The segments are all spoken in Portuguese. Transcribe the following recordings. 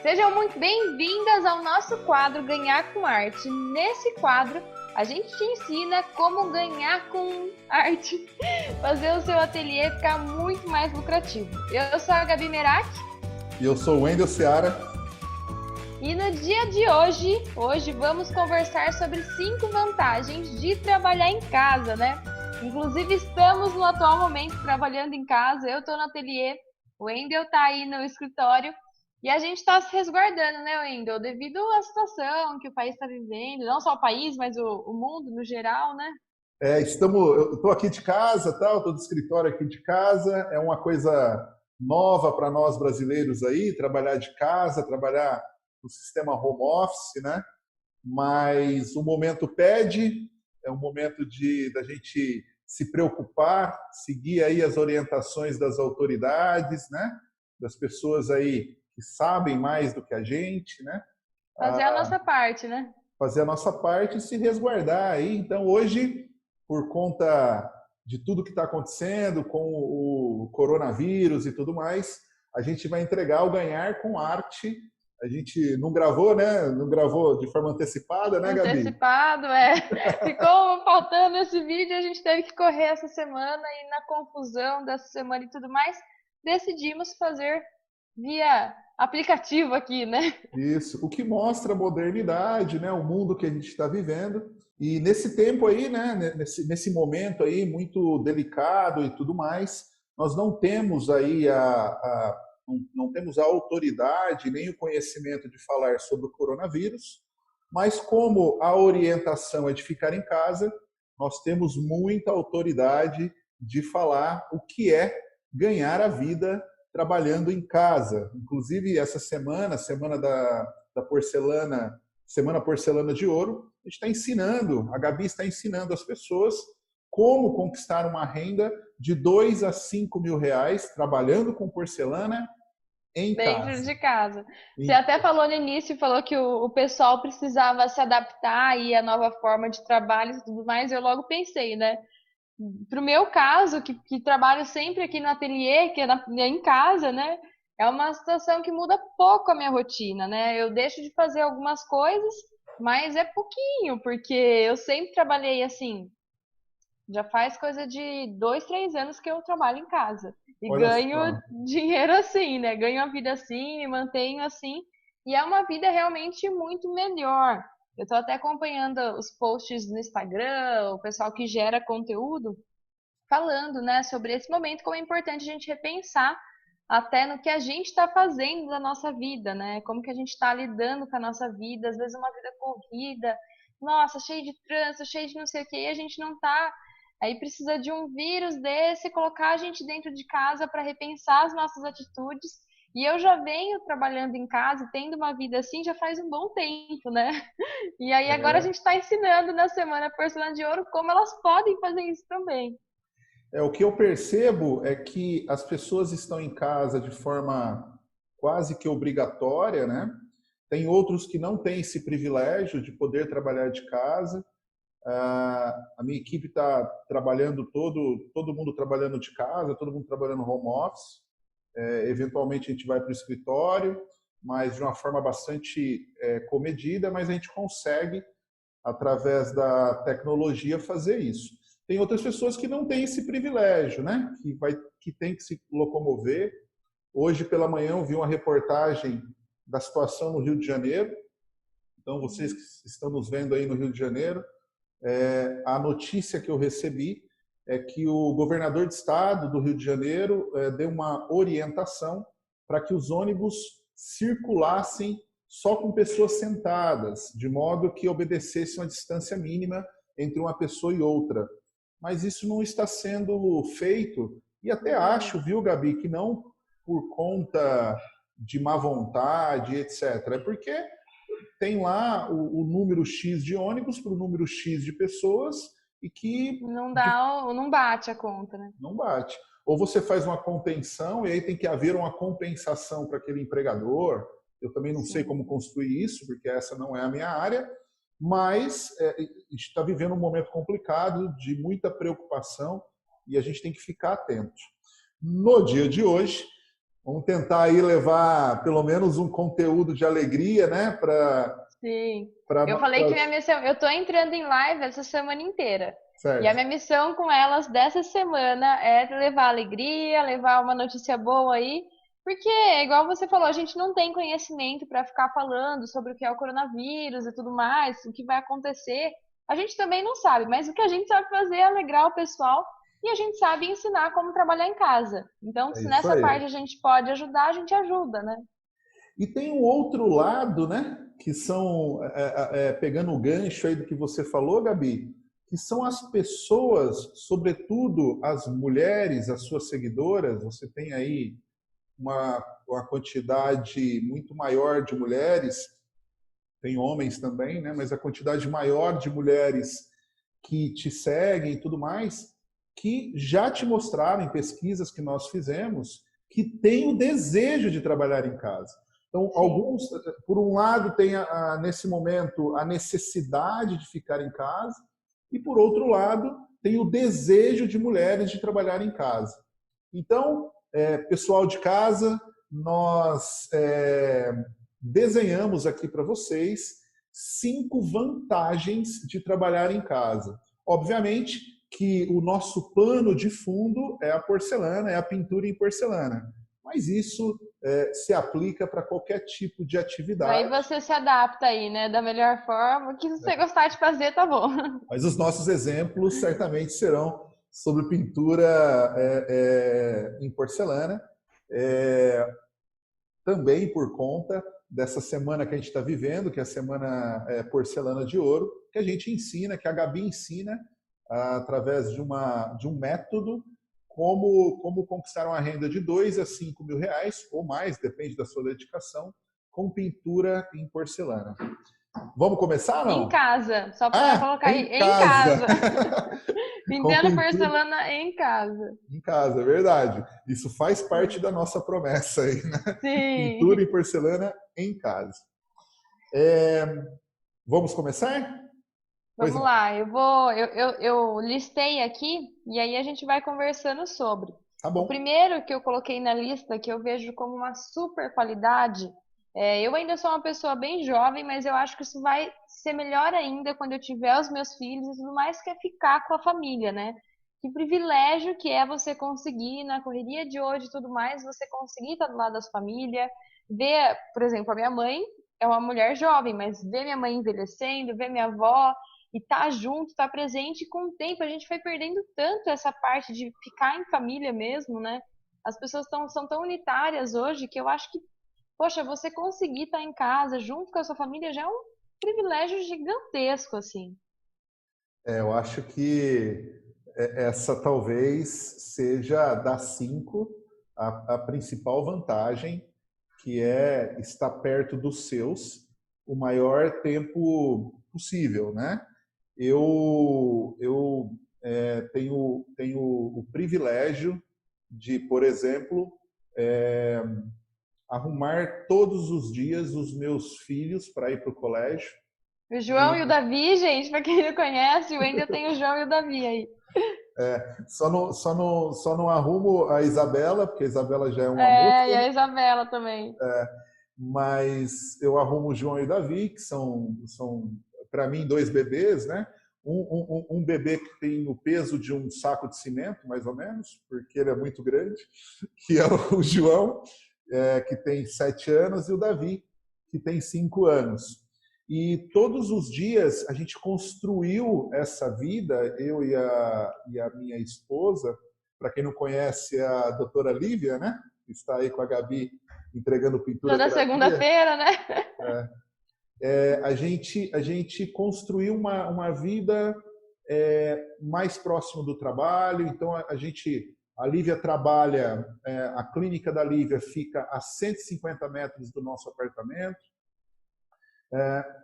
Sejam muito bem-vindas ao nosso quadro Ganhar com Arte. Nesse quadro, a gente te ensina como ganhar com arte, fazer o seu ateliê ficar muito mais lucrativo. Eu sou a Gabi Merak. E eu sou o Wendel Seara. E no dia de hoje vamos conversar sobre 5 vantagens de trabalhar em casa, né? Inclusive, estamos no atual momento trabalhando em casa. Eu estou no ateliê, o Wendel está aí no escritório. E a gente está se resguardando, né, Wendel? Devido à situação que o país está vivendo, não só o país, mas o mundo no geral, né? Eu estou aqui de casa, estou do escritório aqui de casa. É uma coisa nova para nós brasileiros aí, trabalhar de casa, trabalhar no sistema home office, né? Mas o momento pede, é um momento da gente se preocupar, seguir aí as orientações das autoridades, né? Das pessoas aí que sabem mais do que a gente, né? Fazer a nossa parte, né? Fazer a nossa parte e se resguardar aí. Então, hoje, por conta de tudo que está acontecendo com o coronavírus e tudo mais, a gente vai entregar o Ganhar com Arte. A gente não gravou, né? Não gravou de forma antecipada, né, Gabi? Antecipado, é. Ficou faltando esse vídeo, a gente teve que correr essa semana e na confusão dessa semana e tudo mais, decidimos fazer via aplicativo aqui, né? Isso, o que mostra a modernidade, né? O mundo que a gente está vivendo. E nesse tempo aí, né? Nesse momento aí muito delicado e tudo mais, nós não temos aí não temos a autoridade nem o conhecimento de falar sobre o coronavírus, mas como a orientação é de ficar em casa, nós temos muita autoridade de falar o que é ganhar a vida trabalhando em casa. Inclusive, essa semana da porcelana, Semana Porcelana de Ouro, a gente está ensinando, a Gabi está ensinando as pessoas como conquistar uma renda de 2 a 5 mil reais trabalhando com porcelana em Dentro casa. de casa. Você até falou no início, falou que o pessoal precisava se adaptar aí à nova forma de trabalho e tudo mais. Eu logo pensei, né? Pro meu caso, que trabalho sempre aqui no ateliê, que é em casa, né? É uma situação que muda pouco a minha rotina, né? Eu deixo de fazer algumas coisas, mas é pouquinho, porque eu sempre trabalhei assim. Já faz coisa de 2, 3 anos que eu trabalho em casa. E Olha ganho só. dinheiro assim, né? Ganho a vida assim, me mantenho assim. E é uma vida realmente muito melhor. Eu tô até acompanhando os posts no Instagram, o pessoal que gera conteúdo, falando, né, sobre esse momento, como é importante a gente repensar até no que a gente está fazendo da nossa vida, né? Como que a gente está lidando com a nossa vida, às vezes uma vida corrida, nossa, cheio de trânsito, cheio de não sei o que, e a gente não tá. Aí precisa de um vírus desse, colocar a gente dentro de casa para repensar as nossas atitudes. E eu já venho trabalhando em casa, tendo uma vida assim, já faz um bom tempo, né? E aí agora a gente está ensinando na Semana Porcelana de Ouro como elas podem fazer isso também. O que eu percebo é que as pessoas estão em casa de forma quase que obrigatória, né? Tem outros que não têm esse privilégio de poder trabalhar de casa. A minha equipe está trabalhando todo mundo trabalhando de casa, todo mundo trabalhando home office. Eventualmente a gente vai para o escritório, mas de uma forma bastante comedida, mas a gente consegue, através da tecnologia, fazer isso. Tem outras pessoas que não têm esse privilégio, né? Que tem que se locomover. Hoje pela manhã eu vi uma reportagem da situação no Rio de Janeiro. Então vocês que estão nos vendo aí no Rio de Janeiro, a notícia que eu recebi é que o governador de estado do Rio de Janeiro deu uma orientação para que os ônibus circulassem só com pessoas sentadas, de modo que obedecesse uma distância mínima entre uma pessoa e outra. Mas isso não está sendo feito, e até acho, viu, Gabi, que não por conta de má vontade, etc. É porque tem lá o número X de ônibus para o número X de pessoas e que Não dá, não bate a conta, né? não bate. Ou você faz uma contenção e aí tem que haver uma compensação para aquele empregador. Eu também não sei Sim. como construir isso, porque essa não é a minha área, mas a gente está vivendo um momento complicado, de muita preocupação, e a gente tem que ficar atento. No dia de hoje, Vamos tentar aí levar pelo menos um conteúdo de alegria, né? Sim. Pra, Eu falei que minha missão, eu tô entrando em live essa semana inteira. E a certo. minha missão com elas dessa semana é levar alegria, levar uma notícia boa aí, porque, igual você falou, a gente não tem conhecimento para ficar falando sobre o que é o coronavírus e tudo mais, o que vai acontecer. A gente também não sabe, mas o que a gente sabe fazer é alegrar o pessoal e a gente sabe ensinar como trabalhar em casa. Então, É se isso nessa aí. parte a gente pode ajudar, a gente ajuda, né? E tem um outro lado, né? Que são, pegando o gancho aí do que você falou, Gabi, que são as pessoas, sobretudo as mulheres, as suas seguidoras. Você tem aí uma quantidade muito maior de mulheres, tem homens também, né? Mas a quantidade maior de mulheres que te seguem e tudo mais, que já te mostraram em pesquisas que nós fizemos que têm o desejo de trabalhar em casa. Então, Sim. alguns, por um lado, tem nesse momento a necessidade de ficar em casa, e por outro lado, tem o desejo de mulheres de trabalhar em casa. Então, pessoal de casa, nós desenhamos aqui para vocês 5 vantagens de trabalhar em casa. Obviamente que o nosso pano de fundo é a porcelana, é a pintura em porcelana. Mas isso se aplica para qualquer tipo de Aí atividade. você se adapta aí, né? Da melhor forma. O que você gostar de fazer, tá bom. Mas os nossos exemplos certamente serão sobre pintura em porcelana. É, também por conta dessa semana que a gente está vivendo, que é a Semana Porcelana de Ouro, que a gente ensina, que a Gabi ensina, através de um método, como conquistar uma renda de 2 a 5 mil reais, ou mais, depende da sua dedicação, com pintura em porcelana. Vamos começar, Em não? casa. Só para Ah, colocar aí, em em casa! casa. Com Pintando pintura porcelana em casa. em casa, é verdade. Isso faz parte Sim. da nossa promessa aí, né? Pintura Sim. em porcelana em casa. É, vamos começar? Pois Vamos não. lá, eu listei aqui e aí a gente vai conversando sobre. Tá O bom. primeiro que eu coloquei na lista, que eu vejo como uma super qualidade, eu ainda sou uma pessoa bem jovem, mas eu acho que isso vai ser melhor ainda quando eu tiver os meus filhos e tudo mais, que é ficar com a família, né? Que privilégio que é você conseguir, na correria de hoje e tudo mais, você conseguir estar do lado da sua família, ver, por exemplo, a minha mãe é uma mulher jovem, mas ver minha mãe envelhecendo, ver minha avó e tá junto, tá presente, e com o tempo a gente foi perdendo tanto essa parte de ficar em família mesmo, né? As pessoas são tão unitárias hoje que eu acho que, poxa, você conseguir estar em casa junto com a sua família já é um privilégio gigantesco, assim. Eu acho que essa talvez seja das 5 a principal vantagem, que é estar perto dos seus o maior tempo possível, né? Eu tenho o privilégio de, por exemplo, é, arrumar todos os dias os meus filhos para ir para o colégio. O João e o E Davi, gente, pra quem não conhece, eu ainda tenho o João e o Davi aí. só não arrumo a Isabela, porque a Isabela já é uma moça, É, e a Isabela também. mas eu arrumo o João e o Davi, que são para mim, 2 bebês, né? Um bebê que tem o peso de um saco de cimento, mais ou menos, porque ele é muito grande, que é o João, que tem 7 anos, e o Davi, que tem 5 anos. E todos os dias a gente construiu essa vida, eu e a minha esposa. Para quem não conhece, a doutora Lívia, né? Que está aí com a Gabi entregando pintura Toda terapia. segunda-feira, né? A gente construiu uma vida mais próximo do trabalho. Então, a Lívia trabalha, a clínica da Lívia fica a 150 metros do nosso apartamento.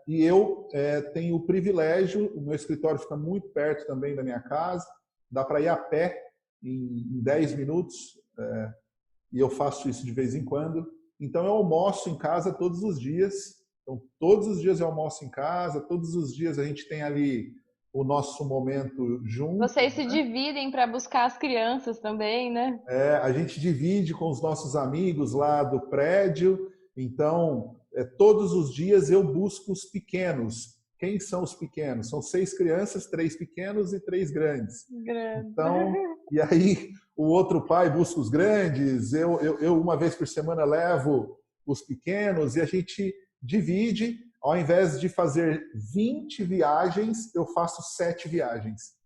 E eu tenho o privilégio, o meu escritório fica muito perto também da minha casa, dá para ir a pé em 10 minutos, e eu faço isso de vez em quando. Então, eu almoço em casa todos os dias. Então, todos os dias eu almoço em casa, todos os dias a gente tem ali o nosso momento junto. Vocês se dividem para buscar as crianças também, né? A gente divide com os nossos amigos lá do prédio, então todos os dias eu busco os pequenos. Quem são os pequenos? São 6 crianças, 3 pequenos e 3 grandes. Grande. Então, e aí o outro pai busca os grandes, eu uma vez por semana levo os pequenos e a gente divide. Ao invés de fazer 20 viagens, eu faço 7 viagens.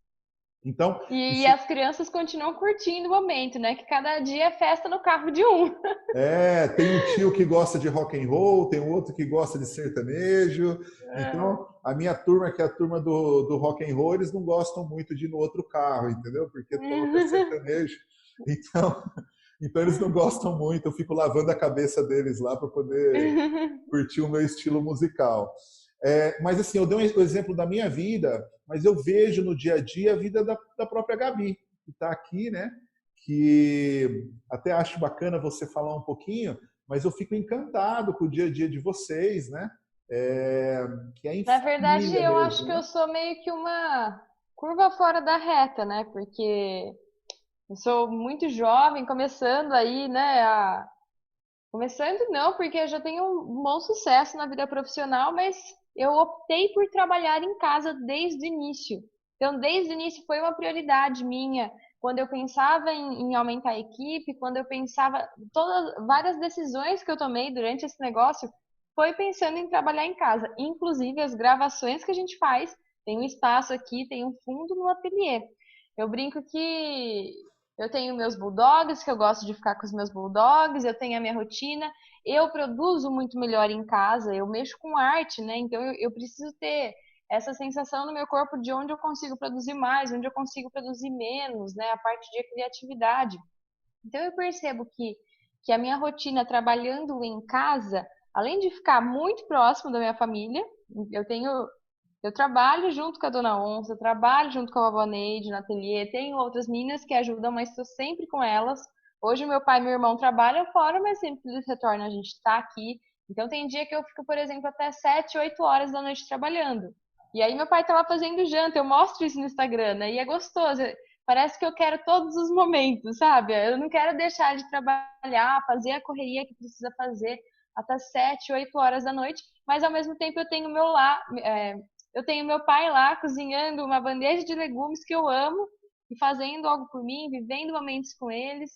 Então, E isso as crianças continuam curtindo o momento, né? Que cada dia é festa no carro de um. tem um tio que gosta de rock and roll, tem um outro que gosta de sertanejo. Então, a minha turma, que é a turma do rock and roll, eles não gostam muito de ir no outro carro, entendeu? Porque toca sertanejo. Então, então eles não gostam muito. Eu fico lavando a cabeça deles lá para poder curtir o meu estilo musical. Mas assim, eu dei o exemplo da minha vida, mas eu vejo no dia a dia a vida da própria Gabi, que está aqui, né? Que até acho bacana você falar um pouquinho, mas eu fico encantado com o dia a dia de vocês, né? Que é em Na verdade, família eu acho mesmo, que né? eu sou meio que uma curva fora da reta, né? Porque eu sou muito jovem, começando aí, né? Começando não, porque eu já tenho um bom sucesso na vida profissional, mas eu optei por trabalhar em casa desde o início. Então, desde o início foi uma prioridade minha. Quando eu pensava em aumentar a equipe, quando eu pensava, várias decisões que eu tomei durante esse negócio, foi pensando em trabalhar em casa. Inclusive, as gravações que a gente faz, tem um espaço aqui, tem um fundo no ateliê. Eu brinco que eu tenho meus bulldogs, que eu gosto de ficar com os meus bulldogs, eu tenho a minha rotina. Eu produzo muito melhor em casa, eu mexo com arte, né? Então eu preciso ter essa sensação no meu corpo de onde eu consigo produzir mais, onde eu consigo produzir menos, né? A parte de criatividade. Então eu percebo que a minha rotina trabalhando em casa, além de ficar muito próximo da minha família, eu tenho eu trabalho junto com a Dona Onça, eu trabalho junto com a Vovó Neide no ateliê, tenho outras meninas que ajudam, mas estou sempre com elas. Hoje meu pai e meu irmão trabalham fora, mas sempre que eles retornam a gente está aqui. Então tem dia que eu fico, por exemplo, até 7, 8 horas da noite trabalhando. E aí meu pai tá lá fazendo janta, eu mostro isso no Instagram, né? E é gostoso. Parece que eu quero todos os momentos, sabe? Eu não quero deixar de trabalhar, fazer a correria que precisa fazer até 7, 8 horas da noite, mas ao mesmo tempo eu tenho meu lá, eu tenho meu pai lá cozinhando uma bandeja de legumes que eu amo e fazendo algo por mim, vivendo momentos com eles.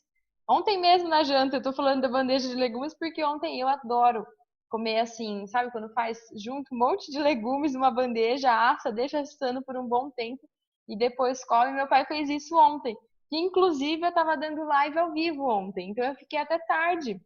Ontem mesmo na janta, eu tô falando da bandeja de legumes porque ontem eu adoro comer assim, sabe? Quando faz junto um monte de legumes numa bandeja, assa, deixa assando por um bom tempo e depois come. Meu pai fez isso ontem. Que inclusive eu tava dando live ao vivo ontem, então eu fiquei até tarde.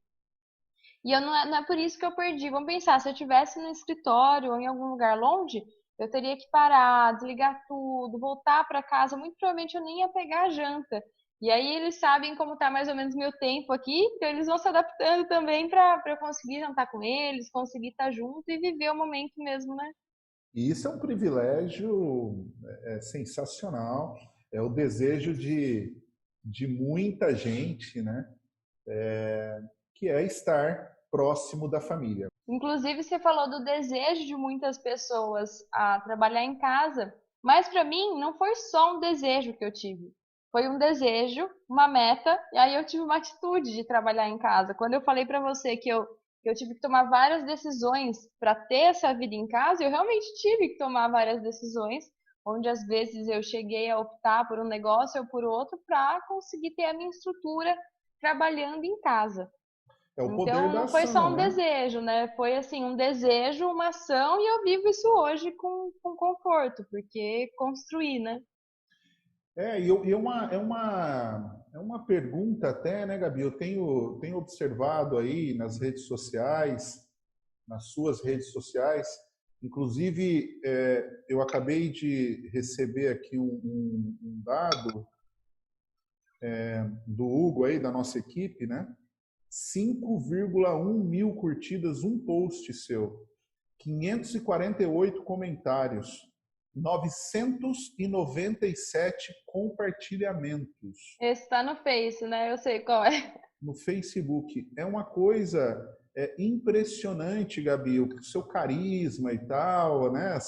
E eu não é por isso que eu perdi. Vamos pensar, se eu estivesse no escritório ou em algum lugar longe, eu teria que parar, desligar tudo, voltar para casa. Muito provavelmente eu nem ia pegar a janta. E aí eles sabem como tá mais ou menos meu tempo aqui, então eles vão se adaptando também para eu conseguir jantar com eles, conseguir estar junto e viver o momento mesmo, né? E isso é um privilégio sensacional. É o desejo de muita gente, né? Que é estar próximo da família. Inclusive, você falou do desejo de muitas pessoas a trabalhar em casa, mas para mim não foi só um desejo que eu tive. Foi um desejo, uma meta, e aí eu tive uma atitude de trabalhar em casa. Quando eu falei para você que eu tive que tomar várias decisões para ter essa vida em casa, eu realmente tive que tomar várias decisões, onde às vezes eu cheguei a optar por um negócio ou por outro para conseguir ter a minha estrutura trabalhando em casa. É o poder Então da não foi só ação, um né? desejo, né? Foi assim, um desejo, uma ação, e eu vivo isso hoje com conforto, porque construí, né? É uma pergunta até, né, Gabi? Eu tenho observado aí nas redes sociais, nas suas redes sociais, inclusive eu acabei de receber aqui um dado do Hugo aí, da nossa equipe, né? 5,1 mil curtidas, um post seu, 548 comentários, 997 compartilhamentos Esse tá no Face, né? Eu sei qual é. no Facebook. É uma coisa impressionante, Gabi, o seu carisma e tal, né?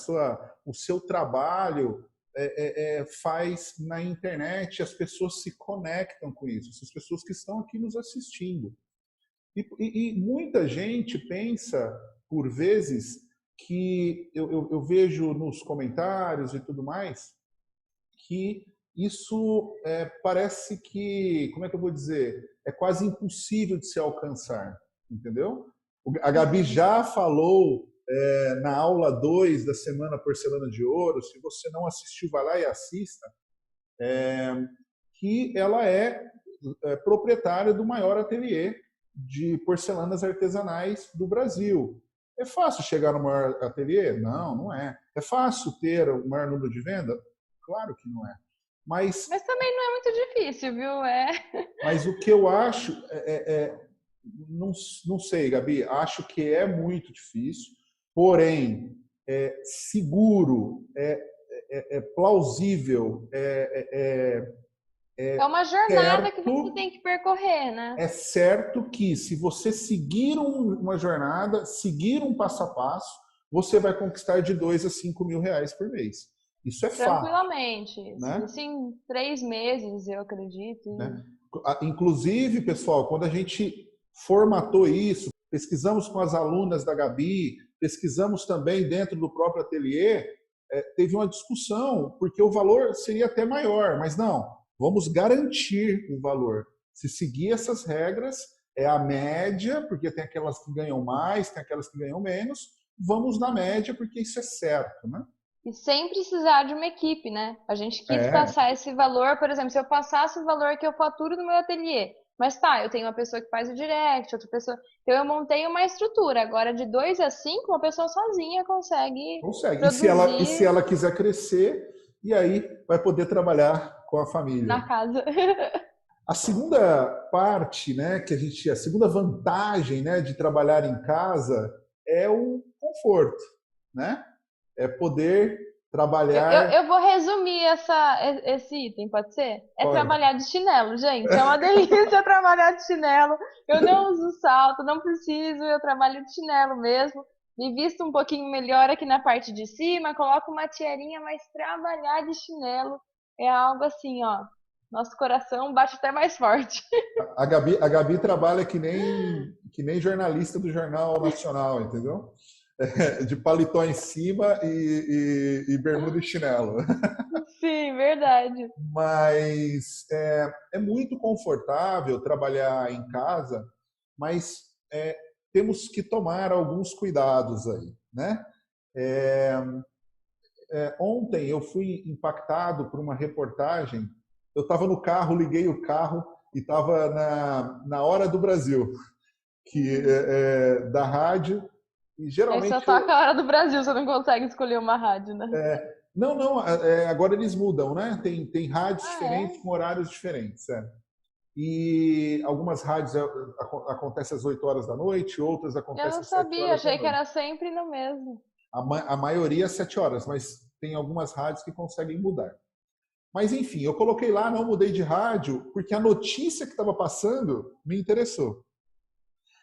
O seu trabalho. faz na internet, as pessoas se conectam com isso, essas pessoas que estão aqui nos assistindo. E muita gente pensa, por vezes, que eu vejo nos comentários e tudo mais, que isso parece que, como é que eu vou dizer, é quase impossível de se alcançar, entendeu? A Gabi Uhum. já falou na aula 2 da Semana Porcelana de Ouro, se você não assistiu, vai lá e assista, que ela é proprietária do maior ateliê de porcelanas artesanais do Brasil. É fácil chegar no maior ateliê? Não, não é. É fácil ter o maior número de venda? Claro que não é. Mas, Mas também não é muito difícil, viu? mas o que eu acho não, não sei, Gabi, acho que é muito difícil, porém, seguro, plausível, É uma jornada que você certo. tem que percorrer, né? É certo que se você seguir uma jornada, seguir um passo a passo, você vai conquistar de 2 a 5 mil reais por mês. Isso é fato, Tranquilamente. né? Isso em 3 meses, eu acredito. Né? Inclusive, pessoal, quando a gente formatou isso, pesquisamos com as alunas da Gabi, pesquisamos também dentro do próprio ateliê, teve uma discussão, porque o valor seria até maior, mas não, vamos garantir o valor. Se seguir essas regras, é a média, porque tem aquelas que ganham mais, tem aquelas que ganham menos, vamos na média, porque isso é certo, né? E sem precisar de uma equipe, né? A gente quis É, passar esse valor, por exemplo, se eu passasse o valor que eu faturo no meu ateliê, mas tá, eu tenho uma pessoa que faz o direct, outra pessoa. Então eu montei uma estrutura. Agora, de 2 a 5, uma pessoa sozinha consegue consegue. E se produzir ela quiser crescer, e aí vai poder trabalhar com a família. na casa. A segunda parte, né, a segunda vantagem, né, de trabalhar em casa é o conforto, né? É poder Eu, eu, trabalhar, eu vou resumir esse item, pode ser? É pode. trabalhar de chinelo, gente. É uma delícia trabalhar de chinelo. Eu não uso salto, não preciso, eu trabalho de chinelo mesmo. Me visto um pouquinho melhor aqui na parte de cima, coloco uma tiarinha, mas trabalhar de chinelo é algo assim, ó. Nosso coração bate até mais forte. A Gabi trabalha que nem jornalista do Jornal Nacional, entendeu? De paletó em cima e bermuda e chinelo. Sim, verdade. Mas é muito confortável trabalhar em casa, mas temos que tomar alguns cuidados aí, né? Ontem eu fui impactado por uma reportagem. Eu estava no carro, liguei o carro e estava na Hora do Brasil, que da rádio. E Aí só geralmente toca a hora do Brasil, você não consegue escolher uma rádio, né? não, não, agora eles mudam, né? Tem rádios Ah, diferentes é? com horários diferentes. E algumas rádios acontecem às 8 horas da noite, outras Eu não acontecem às 7 sabia, horas da achei que noite. era sempre no mesmo. A maioria às 7 horas, mas tem algumas rádios que conseguem mudar. Mas enfim, eu coloquei lá, não mudei de rádio, porque a notícia que estava passando me interessou.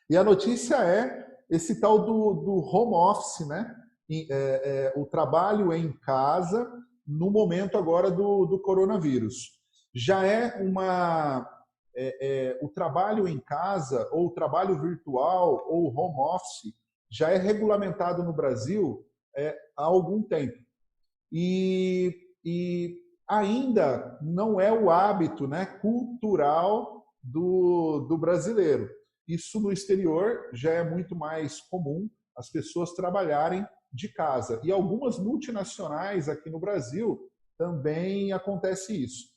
E a notícia é esse tal do home office, né? O trabalho em casa no momento agora do coronavírus. Já o trabalho em casa, ou o trabalho virtual, ou o home office, já é regulamentado no Brasil há algum tempo. E ainda não é o hábito, né, cultural do brasileiro. Isso no exterior já é muito mais comum as pessoas trabalharem de casa. E algumas multinacionais aqui no Brasil também acontece isso.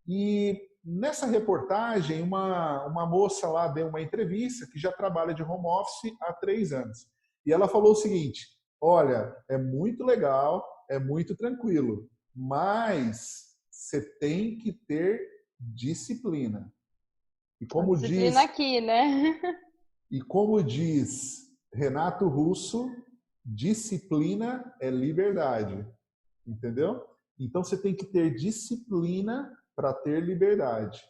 E nessa reportagem, uma moça lá deu uma entrevista que já trabalha de home office há 3 anos. E ela falou o seguinte: olha, é muito legal, é muito tranquilo, mas você tem que ter disciplina. E A como disciplina diz, aqui, né? e como diz Renato Russo, disciplina é liberdade, entendeu? Então você tem que ter disciplina para ter liberdade.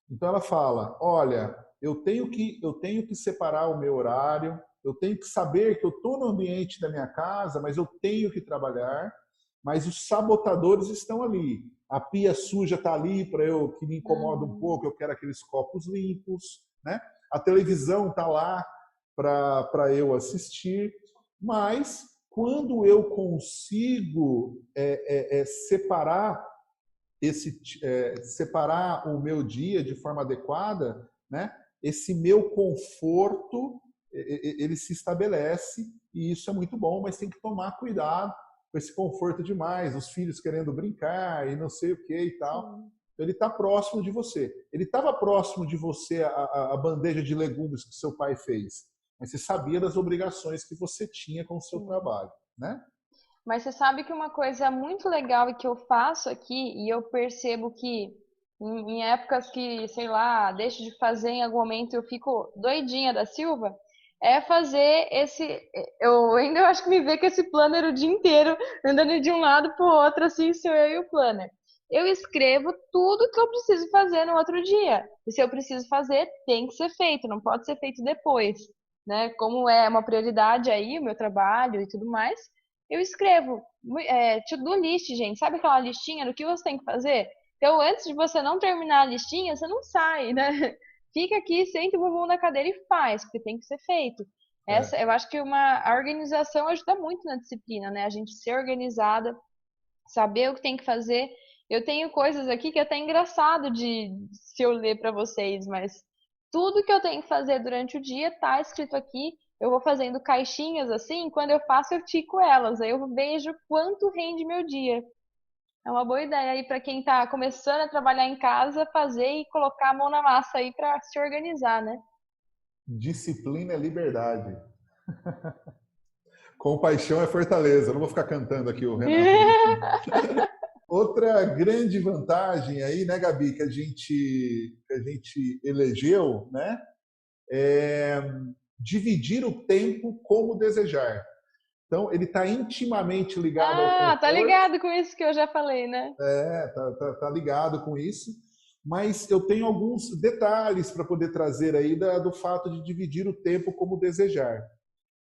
Então ela fala: olha, eu tenho que separar o meu horário, eu tenho que saber que eu estou no ambiente da minha casa, mas eu tenho que trabalhar. mas os sabotadores estão ali. A pia suja está ali para eu, que me incomoda um pouco, eu quero aqueles copos limpos, né? A televisão está lá para eu assistir, mas quando eu consigo separar separar o meu dia de forma adequada, né? Esse meu conforto ele se estabelece e isso é muito bom, mas tem que tomar cuidado com esse conforto demais, os filhos querendo brincar e não sei o que e tal. Sim. Ele está próximo de você. Ele estava próximo de você a bandeja de legumes que seu pai fez, mas você sabia das obrigações que você tinha com o seu Sim. trabalho, né? Mas você sabe que uma coisa muito legal e que eu faço aqui, e eu percebo que em épocas que, sei lá, deixo de fazer em algum momento eu fico doidinha da Silva, é fazer esse. Eu ainda acho que me vê com esse planner o dia inteiro, andando de um lado pro outro, assim, sou eu e o planner. Eu escrevo tudo que eu preciso fazer no outro dia. E se eu preciso fazer, tem que ser feito, não pode ser feito depois, né? Como é uma prioridade aí, o meu trabalho e tudo mais, eu escrevo to-do list, gente. Sabe aquela listinha do que você tem que fazer? Então, antes de você não terminar a listinha, você não sai, né? Fica aqui, senta o bumbum na cadeira e faz, porque tem que ser feito. É. Eu acho que a organização ajuda muito na disciplina, né? A gente ser organizada, saber o que tem que fazer. Eu tenho coisas aqui que é até engraçado de se eu ler para vocês, mas tudo que eu tenho que fazer durante o dia tá escrito aqui. Eu vou fazendo caixinhas assim, quando eu faço eu tico elas, aí eu vejo quanto rende meu dia. É uma boa ideia aí para quem tá começando a trabalhar em casa, fazer e colocar a mão na massa aí para se organizar, né? Disciplina é liberdade. Compaixão é fortaleza. Eu não vou ficar cantando aqui o Renato. Outra grande vantagem aí, né, Gabi, que a gente elegeu, né, é dividir o tempo como desejar. Então, ele está intimamente ligado ao Ah, tá conforto, ligado com isso que eu já falei, né? tá ligado com isso, mas eu tenho alguns detalhes para poder trazer aí do fato de dividir o tempo como desejar.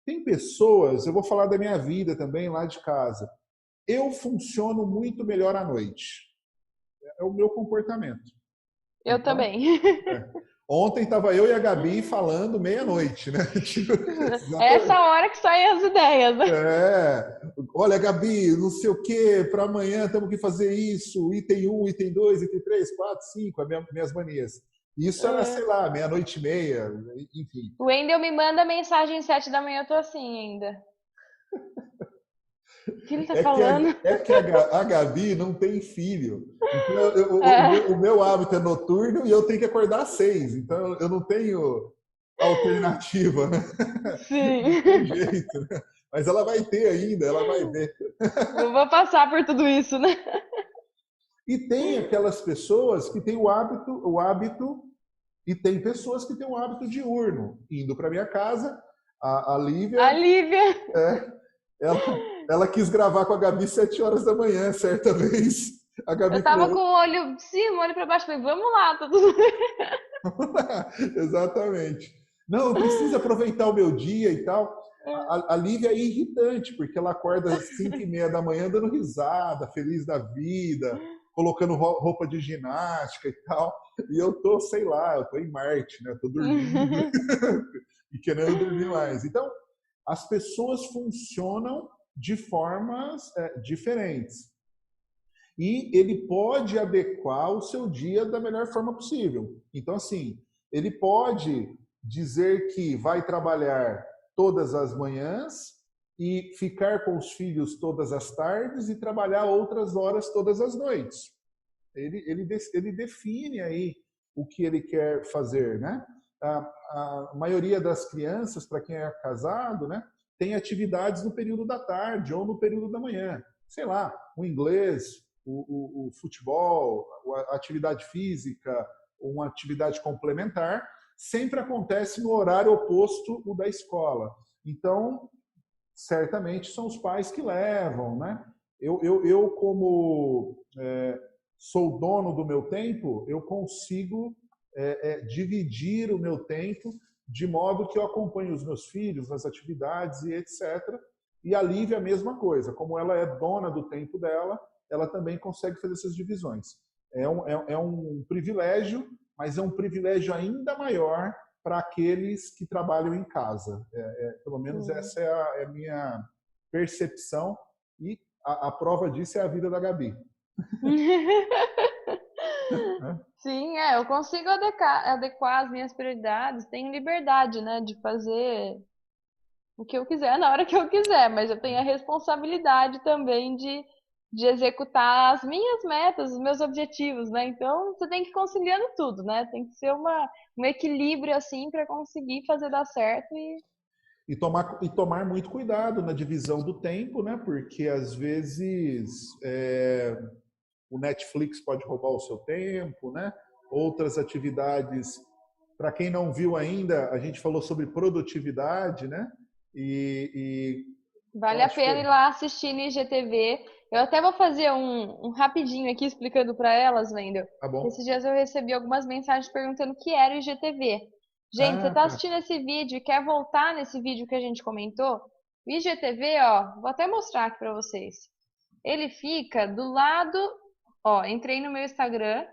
Tem pessoas, eu vou falar da minha vida também lá de casa. Eu funciono muito melhor à noite. É o meu comportamento. Eu Então, também. ontem estava eu e a Gabi falando meia-noite, né? Tipo, É essa hora que saem as ideias, né? olha, Gabi, não sei o quê, para amanhã temos que fazer isso, item 1, item 2, item 3, 4, 5, minhas manias. Isso era, sei É. lá, meia-noite e meia, enfim. O Wendel me manda mensagem às 7 da manhã, eu tô assim ainda. O que ele tá É que, a, falando? é que a Gabi não tem filho. Então, o É, meu hábito é noturno e eu tenho que acordar às 6. Então, eu não tenho alternativa, né? Não tem sim. jeito, né? Mas ela vai ter ainda, ela vai ver. Eu vou passar por tudo isso, né? E tem aquelas pessoas que têm o hábito, e tem pessoas que têm o hábito diurno. Indo para minha casa, a A Lívia, Lívia. ela quis gravar com a Gabi 7 horas da manhã, certa vez. A Eu Gabi tava com falou, o olho de cima, o olho pra baixo. Falei, vamos lá, tá tudo bem. exatamente. Não, eu preciso aproveitar o meu dia e tal. A Lívia é irritante, porque ela acorda às 5h30 da manhã dando risada, feliz da vida, colocando roupa de ginástica e tal. E eu tô, sei lá, eu tô em Marte, né? Eu tô dormindo e querendo dormir mais. Então, as pessoas funcionam de formas diferentes. E ele pode adequar o seu dia da melhor forma possível. Então, assim, ele pode dizer que vai trabalhar todas as manhãs e ficar com os filhos todas as tardes e trabalhar outras horas todas as noites. Ele define aí o que ele quer fazer, né? A maioria das crianças, para quem é casado, né, tem atividades no período da tarde ou no período da manhã. Sei lá, o inglês, o futebol, a atividade física, uma atividade complementar, sempre acontece no horário oposto o da escola. Então, certamente são os pais que levam, né? Eu como sou dono do meu tempo, eu consigo dividir o meu tempo de modo que eu acompanhe os meus filhos nas atividades e etc. E a Lívia a mesma coisa, como ela é dona do tempo dela, ela também consegue fazer essas divisões. É um privilégio, mas é um privilégio ainda maior para aqueles que trabalham em casa. Pelo menos Sim. essa é a minha percepção, e a prova disso é a vida da Gabi. Sim, eu consigo adequar as minhas prioridades, tenho liberdade, né, de fazer o que eu quiser na hora que eu quiser, mas eu tenho a responsabilidade também de executar as minhas metas, os meus objetivos, né? Então você tem que ir conciliando tudo, né? Tem que ser um equilíbrio assim para conseguir fazer dar certo e E tomar muito cuidado na divisão do tempo, né? Porque às vezes o Netflix pode roubar o seu tempo, né? Outras atividades. Para quem não viu ainda, a gente falou sobre produtividade, né? E eu vale a acho que pena ir lá assistir no IGTV. Eu até vou fazer um rapidinho aqui explicando para elas, Wendel. tá bom. Esses dias eu recebi algumas mensagens perguntando o que era o IGTV. Gente, você Ah, está tá. assistindo esse vídeo e quer voltar nesse vídeo que a gente comentou? O IGTV, ó, vou até mostrar aqui para vocês. Ele fica do lado, ó, entrei no meu Instagram,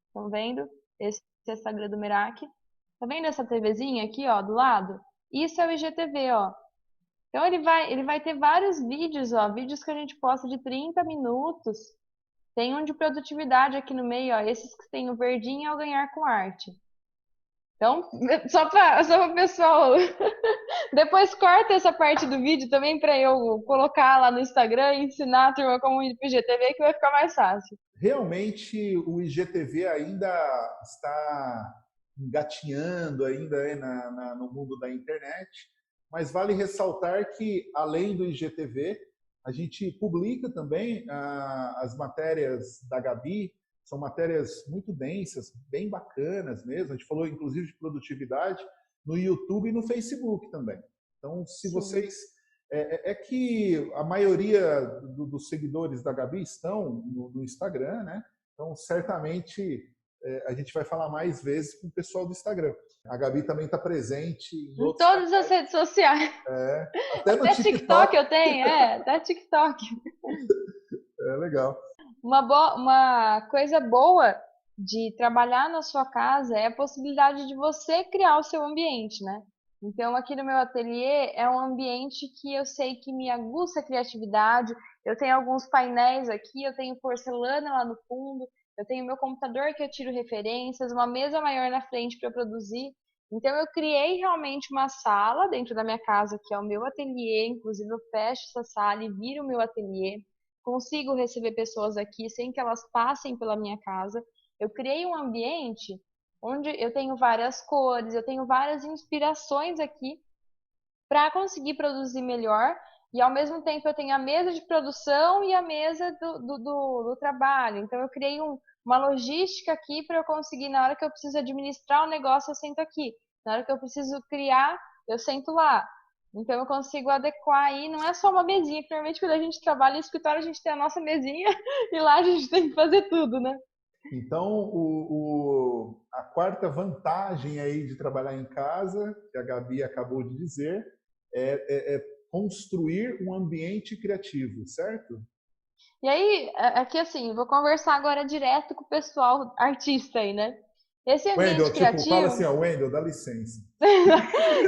estão vendo? Esse é o Instagram do Merak. Tá vendo essa TVzinha aqui, ó, do lado? Isso é o IGTV, ó. Então ele vai ter vários vídeos, ó, vídeos que a gente posta de 30 minutos. Tem um de produtividade aqui no meio, ó, esses que tem o verdinho é o ganhar com arte. Então, só para o pessoal, depois corta essa parte do vídeo também para eu colocar lá no Instagram e ensinar a turma como ir pro GTV que vai ficar mais fácil. Realmente o IGTV ainda está engatinhando ainda no mundo da internet, mas vale ressaltar que além do IGTV, a gente publica também as matérias da Gabi, são matérias muito densas, bem bacanas mesmo. A gente falou inclusive de produtividade no YouTube e no Facebook também. Então, se Sim. vocês que a maioria dos seguidores da Gabi estão no Instagram, né? Então, certamente, a gente vai falar mais vezes com o pessoal do Instagram. A Gabi também está presente em Em outros todas as canais, redes sociais. até no Até TikTok TikTok. eu tenho, até TikTok. É legal. Uma coisa boa de trabalhar na sua casa é a possibilidade de você criar o seu ambiente, né? Então, aqui no meu ateliê é um ambiente que eu sei que me aguça a criatividade. Eu tenho alguns painéis aqui, eu tenho porcelana lá no fundo, eu tenho meu computador que eu tiro referências, uma mesa maior na frente para produzir. Então, eu criei realmente uma sala dentro da minha casa, que é o meu ateliê. Inclusive, eu fecho essa sala e viro o meu ateliê. Consigo receber pessoas aqui sem que elas passem pela minha casa. Eu criei um ambiente onde eu tenho várias cores, eu tenho várias inspirações aqui para conseguir produzir melhor. E ao mesmo tempo eu tenho a mesa de produção e a mesa do trabalho. Então eu criei uma logística aqui para eu conseguir, na hora que eu preciso administrar o negócio, eu sento aqui. Na hora que eu preciso criar, eu sento lá. Então eu consigo adequar aí, não é só uma mesinha, que normalmente quando a gente trabalha em escritório a gente tem a nossa mesinha e lá a gente tem que fazer tudo, né? Então, a quarta vantagem aí de trabalhar em casa, que a Gabi acabou de dizer, é construir um ambiente criativo, certo? E aí, aqui assim, vou conversar agora direto com o pessoal artista aí, né? Esse ambiente Wendel, tipo, fala assim, criativo, ó, Wendel, dá licença.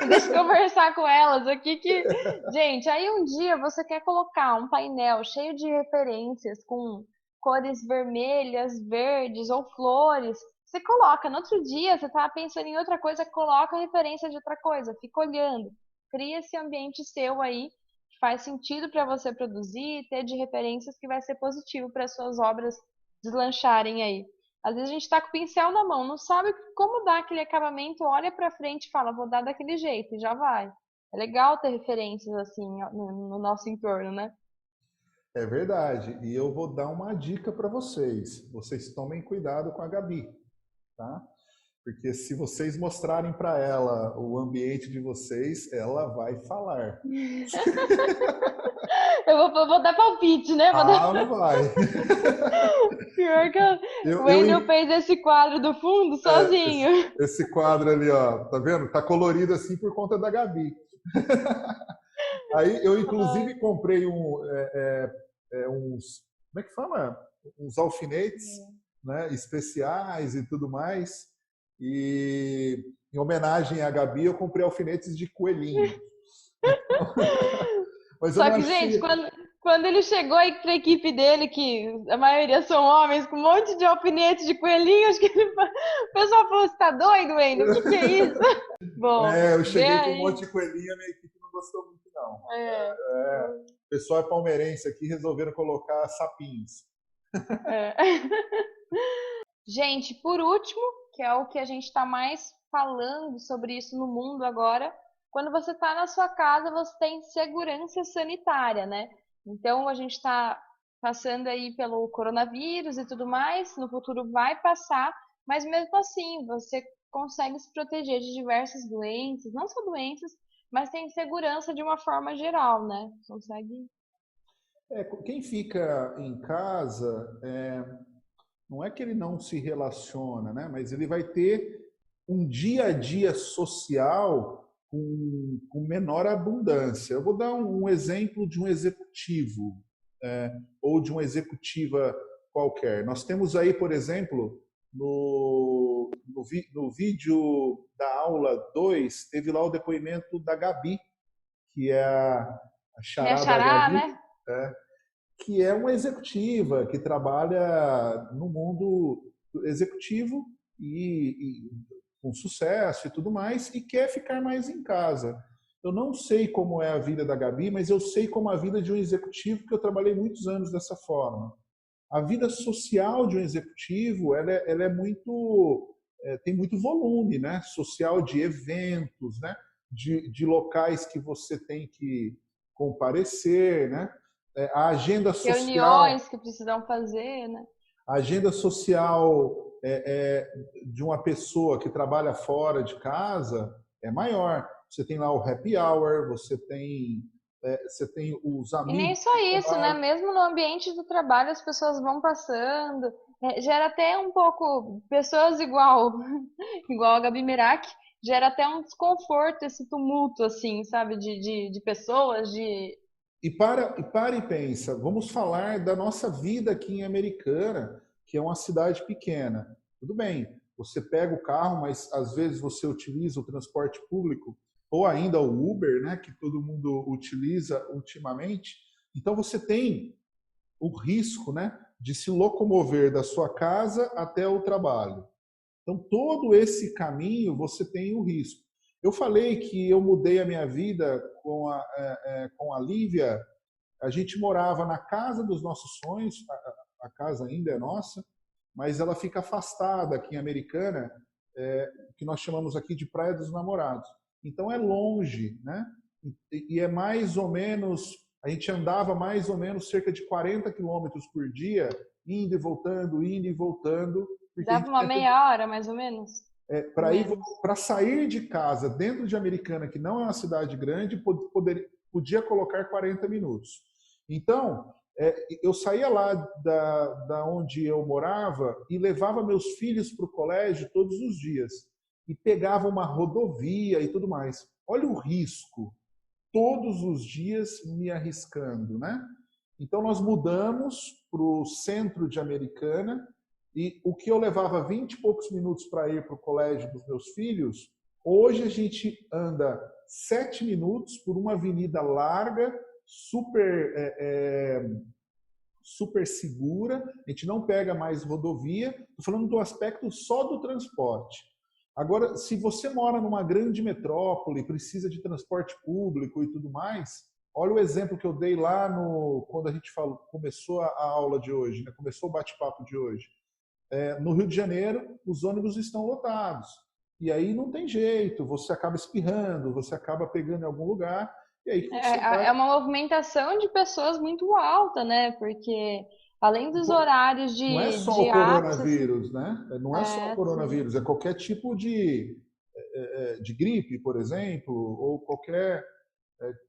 deixa eu conversar com elas aqui que, gente, aí um dia você quer colocar um painel cheio de referências com cores vermelhas, verdes ou flores, você coloca, no outro dia você tá pensando em outra coisa, coloca a referência de outra coisa, fica olhando, cria esse ambiente seu aí que faz sentido para você produzir, ter de referências que vai ser positivo para suas obras deslancharem aí. Às vezes a gente está com o pincel na mão, não sabe como dar aquele acabamento, olha para frente e fala, vou dar daquele jeito, e já vai. É legal ter referências assim no nosso entorno, né? É verdade. E eu vou dar uma dica para vocês. Vocês tomem cuidado com a Gabi, tá? Porque se vocês mostrarem para ela o ambiente de vocês, ela vai falar. Eu vou dar palpite, né? Vou dar... Ah, não vai. Pior que Eu, o eu, Wendel fez esse quadro do fundo esse, sozinho. esse quadro ali, ó, tá vendo? Tá colorido assim por conta da Gabi. Aí eu, Ai, inclusive, comprei uns, como é que fala? Uns alfinetes, né, especiais e tudo mais. E em homenagem à Gabi, eu comprei alfinetes de coelhinho. Mas eu só não que, gente, achei. quando ele chegou aí pra equipe dele, que a maioria são homens, com um monte de alfinetes de coelhinho, acho que o pessoal falou, você tá doido, Wendel? O que que é isso? Bom, É, eu vê cheguei com um monte aí. de coelhinho, a minha equipe não gostou muito, não. É, O pessoal é palmeirense aqui, resolveram colocar sapinhos. é. Gente, por último, que é o que a gente está mais falando sobre isso no mundo agora, quando você está na sua casa, você tem segurança sanitária, né? Então, a gente está passando aí pelo coronavírus e tudo mais, no futuro vai passar, mas mesmo assim, você consegue se proteger de diversas doenças, não só doenças, mas tem segurança de uma forma geral, né? Consegue. Quem fica em casa, não é que ele não se relaciona, né? Mas ele vai ter um dia a dia social com menor abundância. Eu vou dar um exemplo de um executivo, ou de uma executiva qualquer. Nós temos aí, por exemplo, no vídeo da aula 2 teve lá o depoimento da Gabi, que é a Minha charada xará, Gabi, né? que é uma executiva que trabalha no mundo executivo e com sucesso e tudo mais e quer ficar mais em casa. Eu não sei como é a vida da Gabi, mas eu sei como é a vida de um executivo, porque eu trabalhei muitos anos dessa forma. A vida social de um executivo, ela é muito, tem muito volume, né? Social de eventos, né? De locais que você tem que comparecer, né? A agenda social, Reuniões que precisam fazer, né? a agenda social de uma pessoa que trabalha fora de casa é maior. Você tem lá o happy hour, você tem os E nem amigos só do isso, né? trabalho. Mesmo no ambiente do trabalho, as pessoas vão passando. Gera até um pouco, pessoas igual, igual a Gabi Merak, gera até um desconforto, esse tumulto, assim, sabe? De pessoas, de. E para e pensa, vamos falar da nossa vida aqui em Americana, que é uma cidade pequena. Tudo bem, você pega o carro, mas às vezes você utiliza o transporte público, ou ainda o Uber, né, que todo mundo utiliza ultimamente. Então você tem o risco, né, de se locomover da sua casa até o trabalho. Então, todo esse caminho você tem o risco. Eu falei que eu mudei a minha vida com a Lívia. A gente morava na casa dos nossos sonhos, a casa ainda é nossa, mas ela fica afastada aqui em Americana, que nós chamamos aqui de Praia dos Namorados. Então é longe, né? E é mais ou menos, a gente andava mais ou menos cerca de 40 quilômetros por dia, indo e voltando, porque a Dava gente uma tenta meia hora, mais ou menos? Ou para ir menos. para sair de casa dentro de Americana, que não é uma cidade grande, podia colocar 40 minutos. Então, eu saía lá da onde eu morava e levava meus filhos para o colégio todos os dias. E pegava uma rodovia e tudo mais. Olha o risco, todos os dias me arriscando, né? Então nós mudamos para o centro de Americana e o que eu levava 20 e poucos minutos para ir para o colégio dos meus filhos, hoje a gente anda 7 minutos por uma avenida larga, super, super segura, a gente não pega mais rodovia, estou falando do aspecto só do transporte. Agora, se você mora numa grande metrópole, precisa de transporte público e tudo mais, olha o exemplo que eu dei lá quando a gente começou a aula de hoje, né? Começou o bate-papo de hoje. No Rio de Janeiro, os ônibus estão lotados. E aí não tem jeito, você acaba espirrando, você acaba pegando em algum lugar, e aí que você vai. É uma movimentação de pessoas muito alta, né? Porque além dos horários Não é só de o access, coronavírus, né? Não é só o sim. coronavírus, é qualquer tipo de gripe, por exemplo, ou qualquer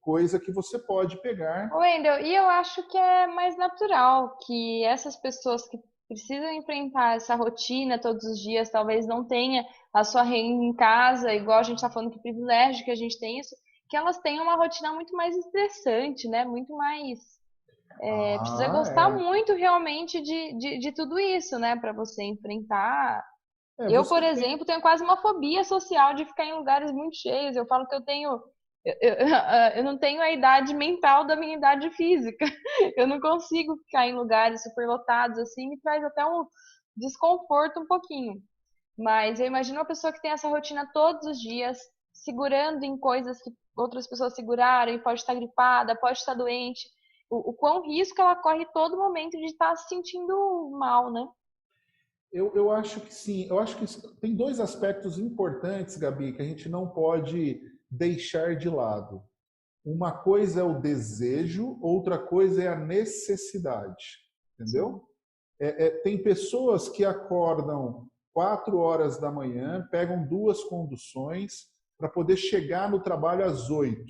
coisa que você pode pegar. Wendel, e eu acho que é mais natural que essas pessoas que precisam enfrentar essa rotina todos os dias, talvez não tenha a sua renda em casa, igual a gente está falando que privilégio que a gente tem isso, que elas têm uma rotina muito mais estressante, né? Muito mais. Precisa Ah, gostar é. muito realmente de tudo isso, né? Para você enfrentar. É, Eu, por você tem. exemplo, tenho quase uma fobia social de ficar em lugares muito cheios. Eu falo que eu tenho. Eu não tenho a idade mental da minha idade física. Eu não consigo ficar em lugares superlotados assim, me traz até um desconforto um pouquinho. Mas eu imagino uma pessoa que tem essa rotina todos os dias, segurando em coisas que outras pessoas seguraram, e pode estar gripada, pode estar doente. O quão risco ela corre todo momento de estar se sentindo mal, né? Eu acho que sim. Eu acho que tem dois aspectos importantes, Gabi, que a gente não pode deixar de lado. Uma coisa é o desejo, outra coisa é a necessidade. Sim. Entendeu? Tem pessoas que acordam 4 horas da manhã, pegam duas conduções para poder chegar no trabalho às 8.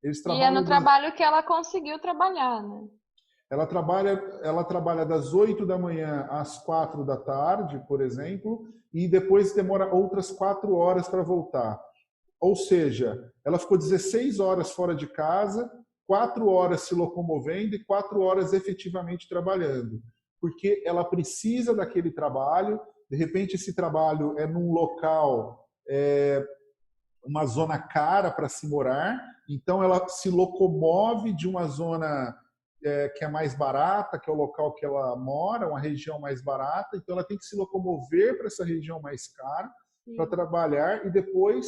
Eles E é no trabalham trabalho que ela conseguiu trabalhar, né? ela trabalha das 8 da manhã às 4 da tarde, por exemplo, e depois demora outras 4 horas para voltar. Ou seja, ela ficou 16 horas fora de casa, 4 horas se locomovendo e 4 horas efetivamente trabalhando. Porque ela precisa daquele trabalho, de repente esse trabalho é num local, uma zona cara para se morar, então ela se locomove de uma zona que é mais barata, que é o local que ela mora, uma região mais barata, então ela tem que se locomover para essa região mais cara para Sim. trabalhar e depois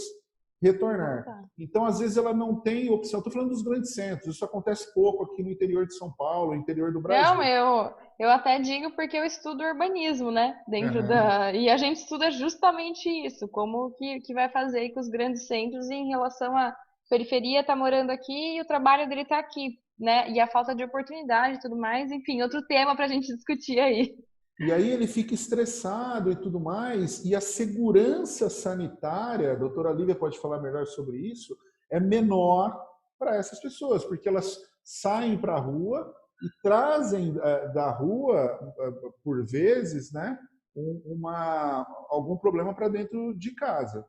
retornar. Voltar. Então, às vezes, ela não tem opção. Estou falando dos grandes centros, isso acontece pouco aqui no interior de São Paulo, no interior do Não, Brasil. eu até digo porque eu estudo urbanismo, né? Uhum. E a gente estuda justamente isso, como que vai fazer com os grandes centros em relação à periferia tá morando aqui e o trabalho dele tá aqui, né? E a falta de oportunidade e tudo mais, enfim, outro tema pra gente discutir aí. E aí ele fica estressado e tudo mais, e a segurança sanitária, a doutora Lívia pode falar melhor sobre isso, é menor para essas pessoas, porque elas saem para a rua e trazem da rua, por vezes, né, algum problema para dentro de casa.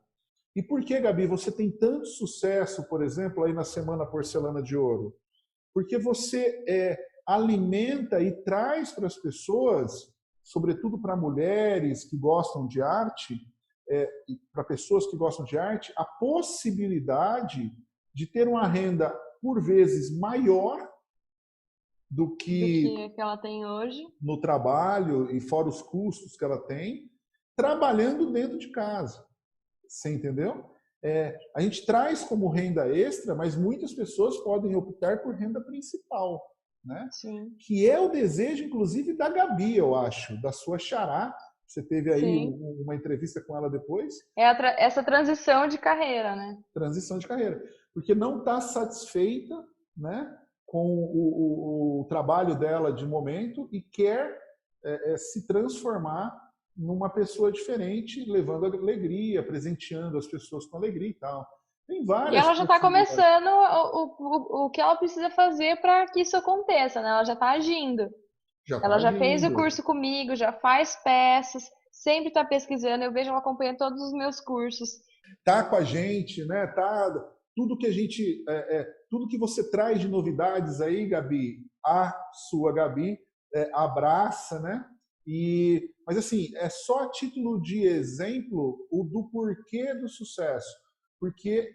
E por que, Gabi, você tem tanto sucesso, por exemplo, aí na Semana Porcelana de Ouro? Porque você alimenta e traz para as pessoas, sobretudo para mulheres que gostam de arte, para pessoas que gostam de arte, a possibilidade de ter uma renda, por vezes, maior do Do que que ela tem hoje. no trabalho e fora os custos que ela tem, trabalhando dentro de casa. Você entendeu? A gente traz como renda extra, mas muitas pessoas podem optar por renda principal, né? Sim, Que é o desejo, inclusive, da Gabi, eu acho, da sua xará. Você teve aí sim. uma entrevista com ela depois, Essa transição de carreira, né? transição de carreira, porque não está satisfeita, né, com o trabalho dela de momento e quer se transformar numa pessoa diferente, levando alegria, presenteando as pessoas com alegria e tal. Tem E várias ela já está possibilidades. começando o que ela precisa fazer para que isso aconteça, né? Ela já está agindo. Já está Ela já fez o agindo, curso comigo, já faz peças, sempre está pesquisando. Eu vejo ela acompanhando todos os meus cursos. tá com a gente, né? Tá tudo que a gente, tudo que você traz de novidades aí, Gabi, a sua Gabi abraça, né? Mas assim, é só a título de exemplo o do porquê do sucesso, porque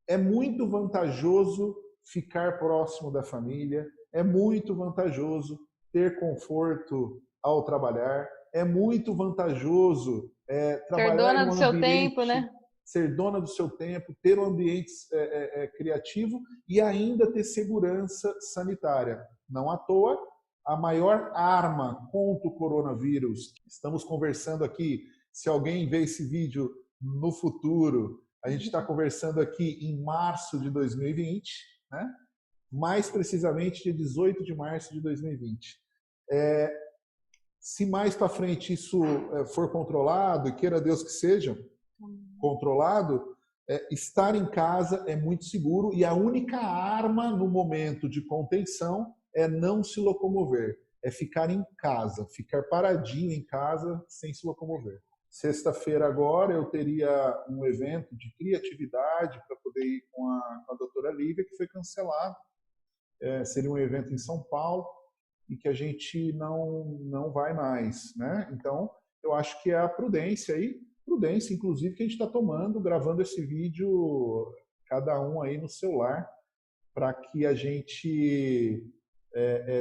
é muito vantajoso ficar próximo da família, é muito vantajoso ter conforto ao trabalhar, é muito vantajoso Ser trabalhar em dona um do seu tempo, ambiente, né? ser dona do seu tempo, ter um ambiente criativo e ainda ter segurança sanitária. Não à toa, a maior arma contra o coronavírus, estamos conversando aqui, se alguém vê esse vídeo no futuro, a gente está conversando aqui em março de 2020, né? Mais precisamente dia 18 de março de 2020. Se mais para frente isso for controlado, e queira Deus que seja controlado, estar em casa é muito seguro e a única arma no momento de contenção é não se locomover, é ficar em casa, ficar paradinho em casa sem se locomover. Sexta-feira agora eu teria um evento de criatividade para poder ir com a doutora Lívia, que foi cancelado. Seria um evento em São Paulo e que a gente não vai mais, né? Então, eu acho que é a prudência aí, prudência, inclusive, que a gente está tomando, gravando esse vídeo, cada um aí no celular, para que a gente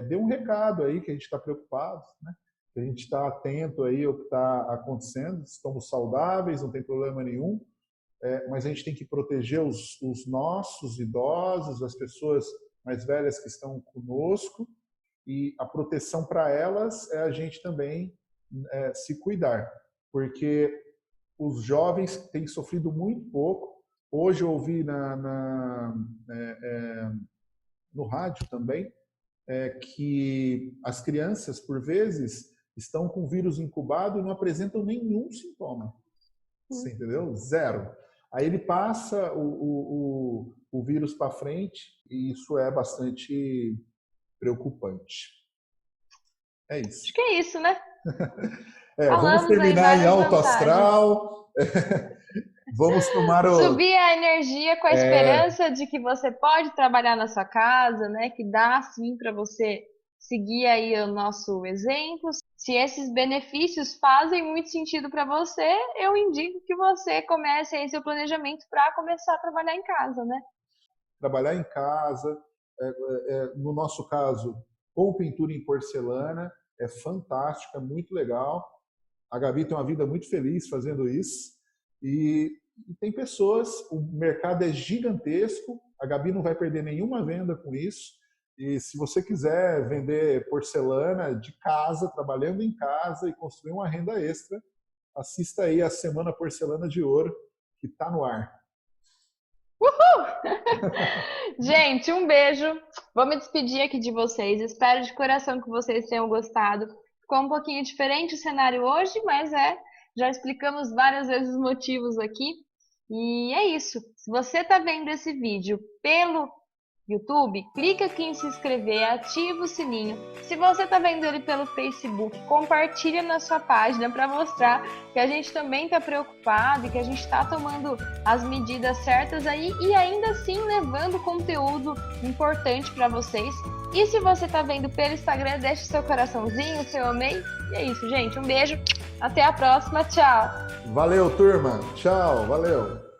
dê um recado aí, que a gente está preocupado, né? Que a gente está atento aí ao que está acontecendo, estamos saudáveis, não tem problema nenhum, mas a gente tem que proteger os nossos idosos, as pessoas mais velhas que estão conosco, e a proteção para elas é a gente também se cuidar, porque os jovens têm sofrido muito pouco. Hoje eu ouvi no rádio também que as crianças, por vezes, estão com o vírus incubado e não apresentam nenhum sintoma. Você entendeu? Zero. Aí ele passa o vírus para frente e isso é bastante preocupante. É isso. Acho que é isso, né? Vamos terminar em alto astral. Vamos tomar subir a energia com a esperança de que você pode trabalhar na sua casa, né? Que dá sim para você seguir aí o nosso exemplo. Se esses benefícios fazem muito sentido para você, eu indico que você comece aí seu planejamento para começar a trabalhar em casa, né? Trabalhar em casa, no nosso caso, com pintura em porcelana, é fantástico, é muito legal. A Gabi tem uma vida muito feliz fazendo isso. E tem pessoas, o mercado é gigantesco, a Gabi não vai perder nenhuma venda com isso. E se você quiser vender porcelana de casa, trabalhando em casa e construir uma renda extra, assista aí a Semana Porcelana de Ouro, que está no ar. Uhul! Gente, um beijo. Vou me despedir aqui de vocês. Espero de coração que vocês tenham gostado. Ficou um pouquinho diferente o cenário hoje, mas já explicamos várias vezes os motivos aqui. E é isso. Se você está vendo esse vídeo pelo YouTube, clica aqui em se inscrever, ativa o sininho. Se você está vendo ele pelo Facebook, compartilha na sua página para mostrar que a gente também está preocupado e que a gente está tomando as medidas certas aí e ainda assim levando conteúdo importante para vocês. E se você está vendo pelo Instagram, deixe seu coraçãozinho, seu amei. E é isso, gente. Um beijo. Até a próxima. Tchau. Valeu, turma. Tchau. Valeu.